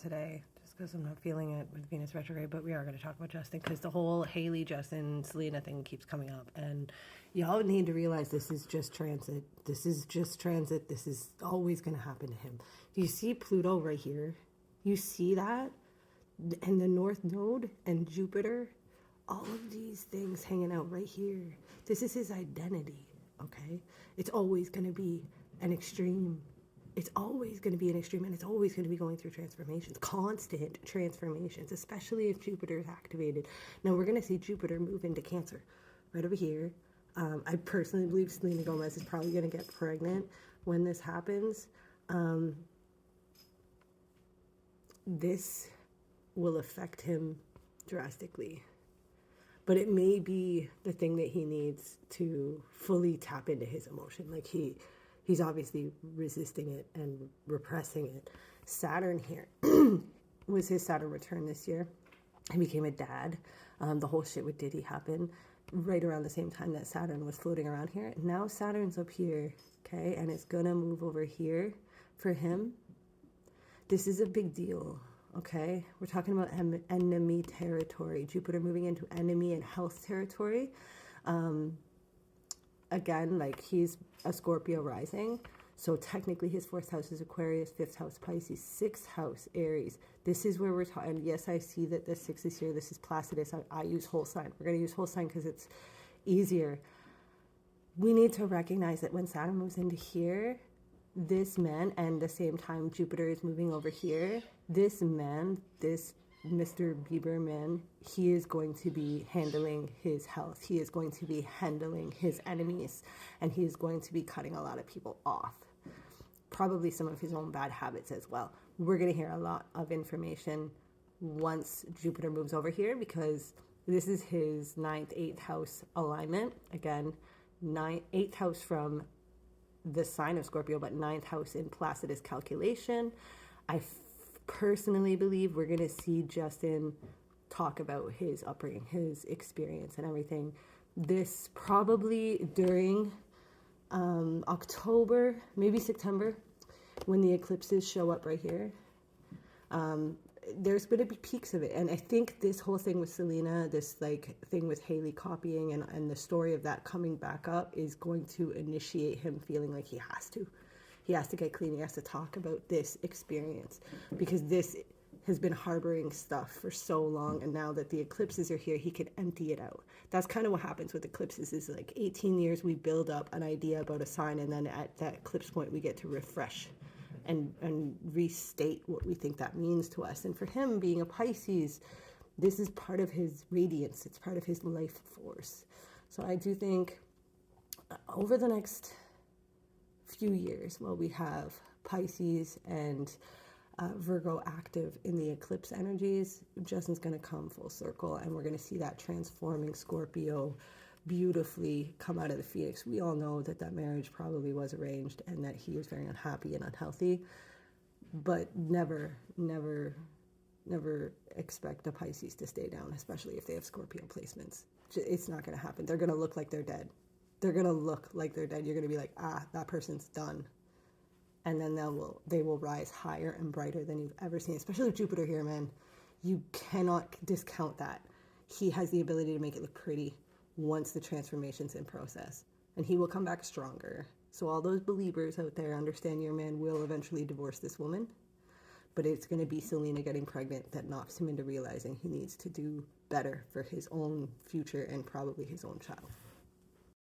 today, just because I'm not feeling it with Venus retrograde, but we are going to talk about Justin, because the whole Haley, Justin, Selena thing keeps coming up, and y'all need to realize this is just transit. This is just transit. This is always going to happen to him. Do you see Pluto right here? You see that? And the North Node and Jupiter, all of these things hanging out right here. This is his identity, okay? It's always going to be an extreme. It's always going to be an extreme, and it's always going to be going through transformations, constant transformations, especially if Jupiter is activated. Now, we're going to see Jupiter move into Cancer right over here. I personally believe Selena Gomez is probably going to get pregnant when this happens. This will affect him drastically. But it may be the thing that he needs to fully tap into his emotion. Like he's obviously resisting it and repressing it. Saturn here was his Saturn return this year. He became a dad. The whole shit with Diddy happened right around the same time that Saturn was floating around here. Now Saturn's up here, okay? And it's gonna move over here for him. This is a big deal, okay? We're talking about enemy territory. Jupiter moving into enemy and health territory. Again, like, he's a Scorpio rising. So technically his 4th house is Aquarius, 5th house Pisces, 6th house Aries. This is where we're talking. Yes, I see that the 6 is here. This is Placidus. I use whole sign. We're going to use whole sign because it's easier. We need to recognize that when Saturn moves into here, this man, and the same time Jupiter is moving over here, this man, this Mr. Bieber man, he is going to be handling his health. He is going to be handling his enemies, and he is going to be cutting a lot of people off. Probably some of his own bad habits as well. We're going to hear a lot of information once Jupiter moves over here, because this is his 9th, 8th house alignment. Again, 8th house from the sign of Scorpio, but 9th house in Placidus calculation. I personally believe we're going to see Justin talk about his upbringing, his experience and everything. This probably during October, maybe September, when the eclipses show up right here. There's going to be peaks of it. And I think this whole thing with Selena, this like thing with Haley copying and the story of that coming back up is going to initiate him feeling like he has to. He has to get clean. He has to talk about this experience, because this has been harboring stuff for so long. And now that the eclipses are here, he can empty it out. That's kind of what happens with eclipses, is like 18 years we build up an idea about a sign, and then at that eclipse point we get to refresh and restate what we think that means to us. And for him, being a Pisces, this is part of his radiance. It's part of his life force. So I do think over the next few years, while we have Pisces and Virgo active in the eclipse energies, Justin's going to come full circle, and we're going to see that transforming Scorpio beautifully come out of the Phoenix. We all know that that marriage probably was arranged and that he was very unhappy and unhealthy, but never expect the Pisces to stay down, especially if they have Scorpio placements. It's not going to happen. They're going to look like they're dead. They're going to look like they're dead. You're going to be like, that person's done. And then they will rise higher and brighter than you've ever seen, especially with Jupiter here, man. You cannot discount that. He has the ability to make it look pretty once the transformation's in process. And he will come back stronger. So all those believers out there, understand your man will eventually divorce this woman. But it's going to be Selena getting pregnant that knocks him into realizing he needs to do better for his own future and probably his own child.